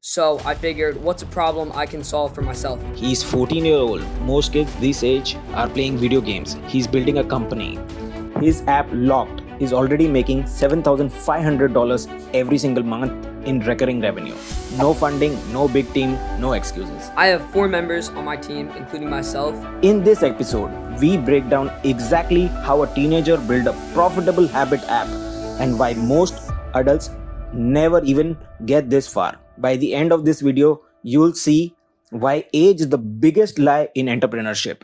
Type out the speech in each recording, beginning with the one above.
So I figured, what's a problem I can solve for myself? He's 14-year-old. Most kids this age are playing video games. He's building a company. His app Locked is already making $7,500 every single month in recurring revenue. No funding, no big team, no excuses. I have 4 members on my team, including myself. In this episode, we break down exactly how a teenager built a profitable habit app and why most adults never even get this far. By the end of this video, you'll see why age is the biggest lie in entrepreneurship.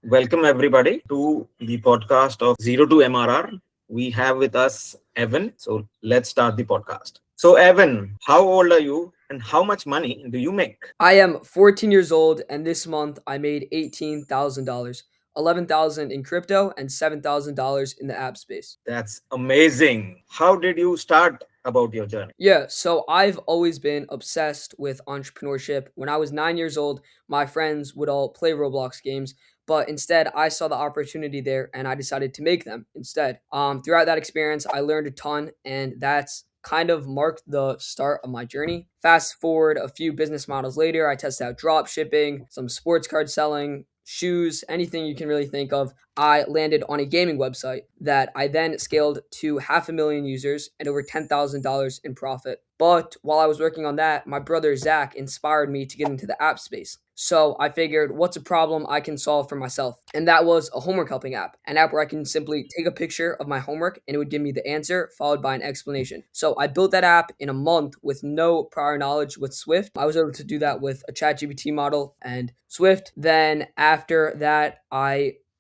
Welcome everybody to the podcast of Zero to MRR. We have with us Evan. So let's start the podcast. So Evan, how old are you and how much money do you make? I am 14 years old, and this month I made $18,000. $11,000 in crypto and $7,000 in the app space. That's amazing. How did you start about your journey? Yeah, so I've always been obsessed with entrepreneurship. When I was 9 years old, my friends would all play Roblox games, but instead I saw the opportunity there and I decided to make them instead. Throughout that experience, I learned a ton, and that's kind of marked the start of my journey. Fast forward a few business models later, I tested out drop shipping, some sports card selling, shoes, anything you can really think of. I landed on a gaming website that I then scaled to 500,000 users and over $10,000 in profit. But while I was working on that, my brother Zach inspired me to get into the app space. So I figured, what's a problem I can solve for myself? And that was a homework helping app, an app where I can simply take a picture of my homework and it would give me the answer followed by an explanation. So I built that app in a month with no prior knowledge with Swift. I was able to do that with a ChatGPT model and Swift. Then after that,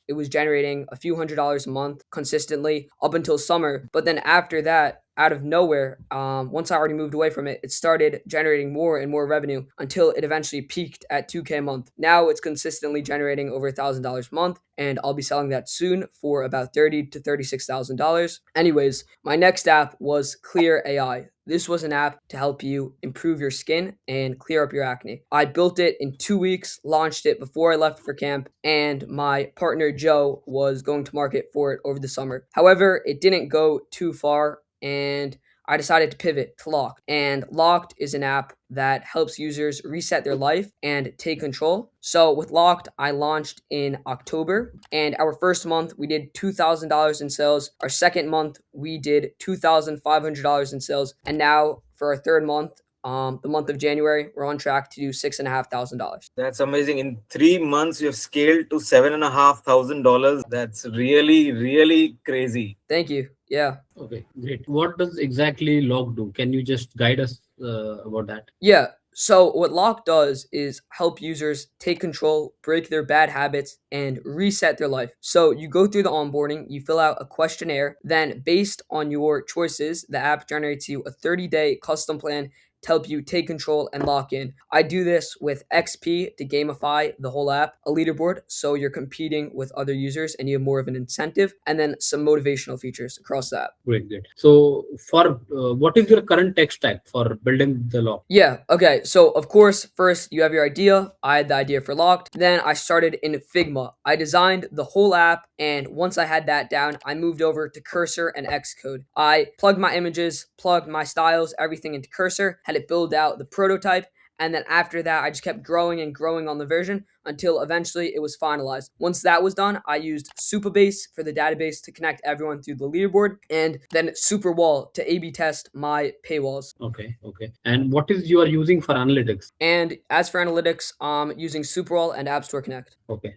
it was generating a few $100s a month consistently up until summer. But then after that, out of nowhere, once I already moved away from it, it started generating more and more revenue until it eventually peaked at 2K a month. Now it's consistently generating over $1,000 a month, and I'll be selling that soon for about $30,000 to $36,000. Anyways, my next app was Clear AI. This was an app to help you improve your skin and clear up your acne. I built it in 2 weeks, launched it before I left for camp, and my partner Joe was going to market for it over the summer. However, it didn't go too far, and I decided to pivot to Locked. And Locked is an app that helps users reset their life and take control. So with Locked, I launched in October, and our first month we did $2,000 in sales. Our second month we did $2,500 in sales, and now for our third month, the month of January, we're on track to do $6,500. That's amazing. In 3 months, you've scaled to $7,500. That's really, really crazy. Thank you. Yeah. Okay, great. What does exactly Log do? Can you just guide us about that? Yeah. So what Lock does is help users take control, break their bad habits, and reset their life. So you go through the onboarding, you fill out a questionnaire, then based on your choices, the app generates you a 30-day custom plan to help you take control and lock in. I do this with XP to gamify the whole app, a leaderboard so you're competing with other users and you have more of an incentive, and then some motivational features across the app. Great, great. So, for what is your current tech stack for building the Log? Yeah, okay. So, of course, first you have your idea. I had the idea for Locked. Then I started in Figma. I designed the whole app, and once I had that down, I moved over to Cursor and Xcode. I plugged my images, plugged my styles, everything into Cursor, had it build out the prototype, and then after that, I just kept growing and growing on the version until eventually it was finalized. Once that was done, I used Supabase for the database to connect everyone through the leaderboard, and then Superwall to A/B test my paywalls. Okay, okay. And what is you are using for analytics? And as for analytics, using Superwall and App Store Connect. Okay,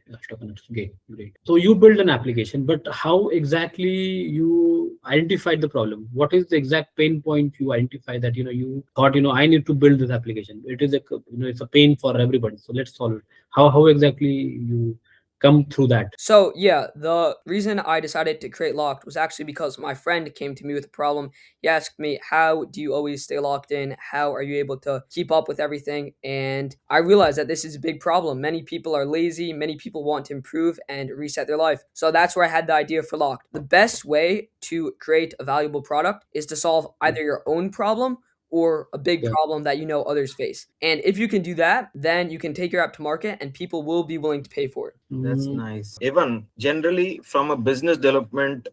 great, great. So you build an application, but how exactly you identified the problem? What is the exact pain point you identify that you thought I need to build this application? It is it's a pain for everybody. So let's solve it. How exactly you come through that? So yeah, the reason I decided to create Locked was actually because my friend came to me with a problem. He asked me, how do you always stay locked in? How are you able to keep up with everything? And I realized that this is a big problem. Many people are lazy. Many people want to improve and reset their life. So that's where I had the idea for Locked. The best way to create a valuable product is to solve either your own problem or a big problem that others face. And if you can do that, then you can take your app to market and people will be willing to pay for it. That's nice. Even generally from a business development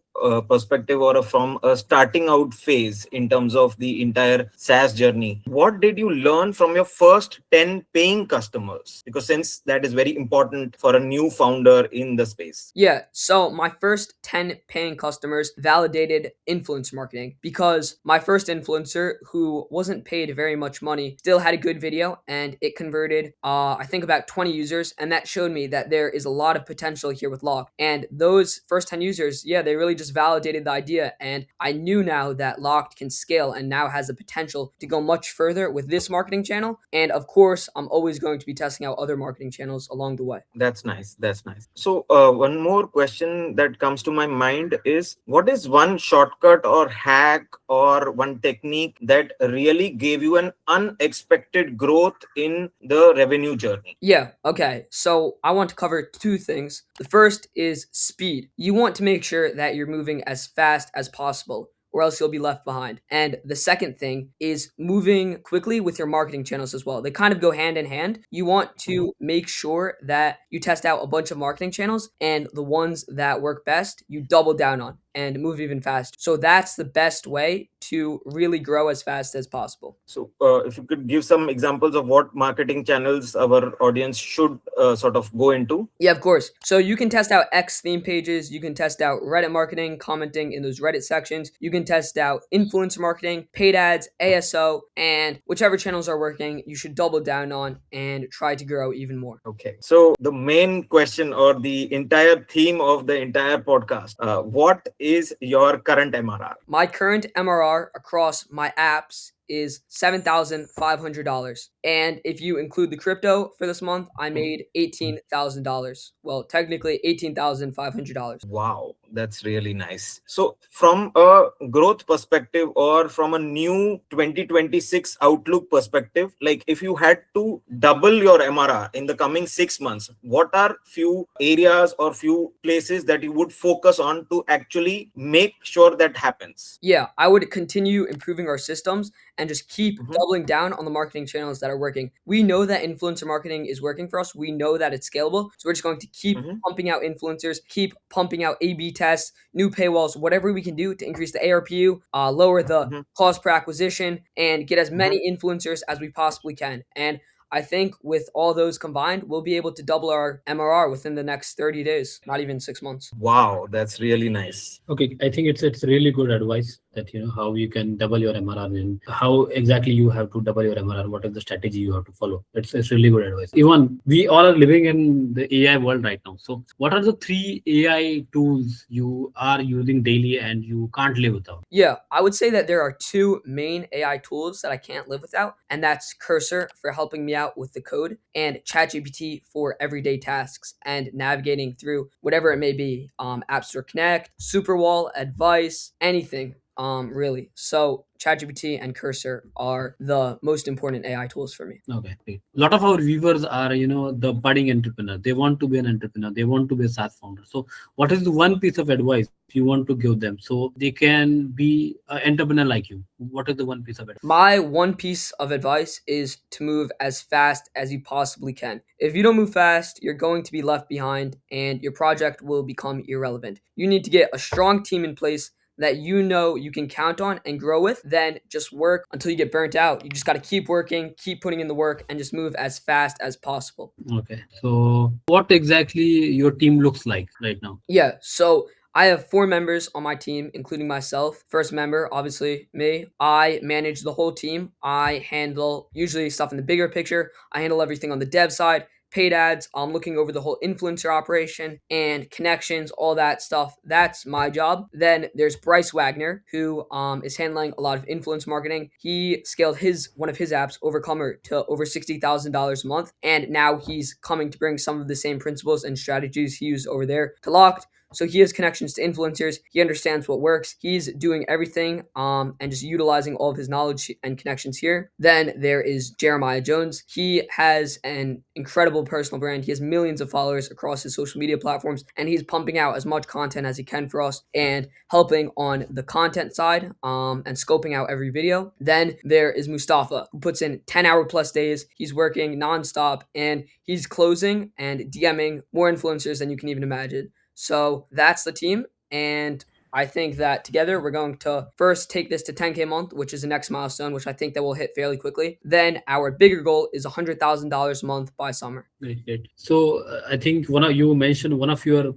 perspective or from a starting out phase in terms of the entire SaaS journey, what did you learn from your first 10 paying customers? Because since that is very important for a new founder in the space. Yeah, so my first 10 paying customers validated influence marketing because my first influencer, who wasn't paid very much money, still had a good video and it converted, I think, about 20 users. And that showed me that there is a lot of potential here with Locked. And those first 10 users, yeah, they really just validated the idea. And I knew now that Locked can scale and now has the potential to go much further with this marketing channel. And of course, I'm always going to be testing out other marketing channels along the way. That's nice. That's nice. So, one more question that comes to my mind is, what is one shortcut or hack or one technique that really gave you an unexpected growth in the revenue journey? Yeah, okay. So I want to cover two things. The first is speed. You want to make sure that you're moving as fast as possible, or else you'll be left behind. And the second thing is moving quickly with your marketing channels as well. They kind of go hand in hand. You want to make sure that you test out a bunch of marketing channels, and the ones that work best, you double down on and move even faster. So that's the best way to really grow as fast as possible. So, if you could give some examples of what marketing channels our audience should sort of go into. Yeah, of course. So you can test out X theme pages. You can test out Reddit marketing, commenting in those Reddit sections. You can test out influencer marketing, paid ads, ASO, and whichever channels are working, you should double down on and try to grow even more. Okay. So, the main question or the entire theme of the entire podcast, what is your current MRR? My current MRR across my apps is $7,500. And if you include the crypto for this month, I made $18,000. Well, technically $18,500. Wow, that's really nice. So, from a growth perspective or from a new 2026 outlook perspective, like if you had to double your MRR in the coming 6 months, what are few areas or few places that you would focus on to actually make sure that happens? Yeah, I would continue improving our systems and just keep doubling down on the marketing channels that are working. We know that influencer marketing is working for us. We know that it's scalable. So we're just going to keep pumping out influencers, keep pumping out A/B tests, new paywalls, whatever we can do to increase the ARPU, lower the cost per acquisition, and get as many influencers as we possibly can. And I think with all those combined, we'll be able to double our MRR within the next 30 days, not even 6 months. Wow, that's really nice. Okay, I think it's really good advice that how you can double your MRR and how exactly you have to double your MRR. What is the strategy you have to follow? It's really good advice. Even we all are living in the AI world right now. So, what are the 3 AI tools you are using daily and you can't live without? Yeah, I would say that there are 2 main AI tools that I can't live without, and that's Cursor for helping me out with the code, and ChatGPT for everyday tasks and navigating through whatever it may be, App Store Connect, Superwall, advice, anything, really. So ChatGPT and Cursor are the most important AI tools for me. Okay, great. A lot of our viewers are, the budding entrepreneur. They want to be an entrepreneur. They want to be a SaaS founder. So, what is the one piece of advice you want to give them so they can be an entrepreneur like you? What is the one piece of advice? My one piece of advice is to move as fast as you possibly can. If you don't move fast, you're going to be left behind and your project will become irrelevant. You need to get a strong team in place that you can count on and grow with. Then just work until you get burnt out. You just got to keep working, keep putting in the work, and just move as fast as possible. Okay. So, what exactly your team looks like right now? Yeah, so I have 4 members on my team, including myself. First member, obviously me. I manage the whole team. I handle usually stuff in the bigger picture. I handle everything on the dev side, paid ads. I'm looking over the whole influencer operation and connections, all that stuff. That's my job. Then there's Bryce Wagner, who is handling a lot of influence marketing. He scaled one of his apps, Overcomer, to over $60,000 a month, and now he's coming to bring some of the same principles and strategies he used over there to Locked. So he has connections to influencers. He understands what works. He's doing everything and just utilizing all of his knowledge and connections here. Then there is Jeremiah Jones. He has an incredible personal brand. He has millions of followers across his social media platforms, and he's pumping out as much content as he can for us and helping on the content side and scoping out every video. Then there is Mustafa, who puts in 10-hour plus days. He's working nonstop and he's closing and DMing more influencers than you can even imagine. So that's the team. And I think that together we're going to first take this to 10K a month, which is the next milestone, which I think that we'll hit fairly quickly. Then our bigger goal is $100,000 a month by summer. Great, great. So I think one of you mentioned one of your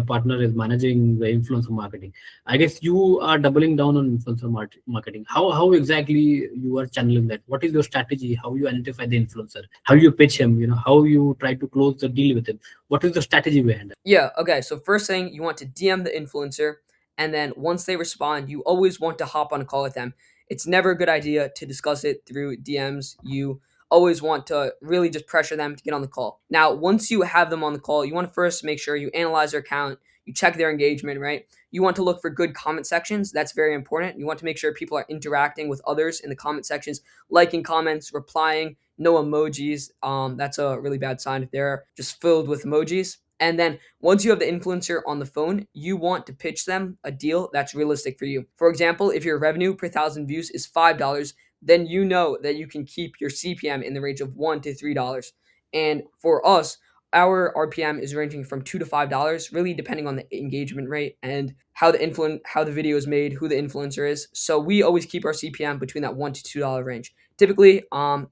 partner is managing the influencer marketing. I guess you are doubling down on influencer marketing. How exactly you are channeling that? What is your strategy? How you identify the influencer? How you pitch him? How you try to close the deal with him? What is the strategy behind that? Yeah, okay. So first thing, you want to DM the influencer, and then once they respond, you always want to hop on a call with them. It's never a good idea to discuss it through DMs. You always want to really just pressure them to get on the call. Now, once you have them on the call, you want to first make sure you analyze their account, you check their engagement, right? You want to look for good comment sections. That's very important. You want to make sure people are interacting with others in the comment sections, liking comments, replying, no emojis. That's a really bad sign if they're just filled with emojis. And then once you have the influencer on the phone, you want to pitch them a deal that's realistic for you. For example, if your revenue per thousand views is $5, then you know that you can keep your CPM in the range of $1 to $3. And for us, our RPM is ranging from $2 to $5, really depending on the engagement rate and how the video is made, who the influencer is. So we always keep our CPM between that $1 to $2 range. Typically,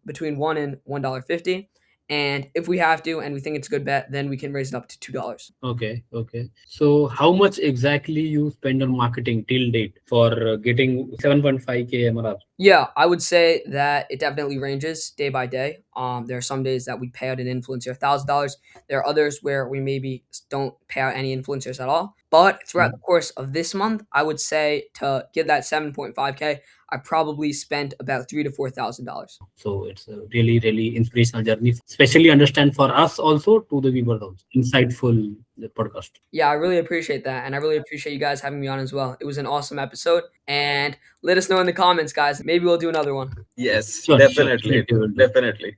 between $1 and $1.50. And if we have to and we think it's a good bet, then we can raise it up to $2. Okay, okay. So how much exactly you spend on marketing till date for getting 7.5K MRR? Yeah, I would say that it definitely ranges day by day. There are some days that we pay out an influencer $1,000. There are others where we maybe don't pay out any influencers at all. But throughout the course of this month, I would say to get that 7.5K, I probably spent about $3,000 to $4,000. So it's a really, really inspirational journey, especially understand for us also to the viewers also. Insightful podcast. Yeah, I really appreciate that. And I really appreciate you guys having me on as well. It was an awesome episode. And let us know in the comments, guys. Maybe we'll do another one. Yes, Sure, sure. definitely, Definitely will do. definitely.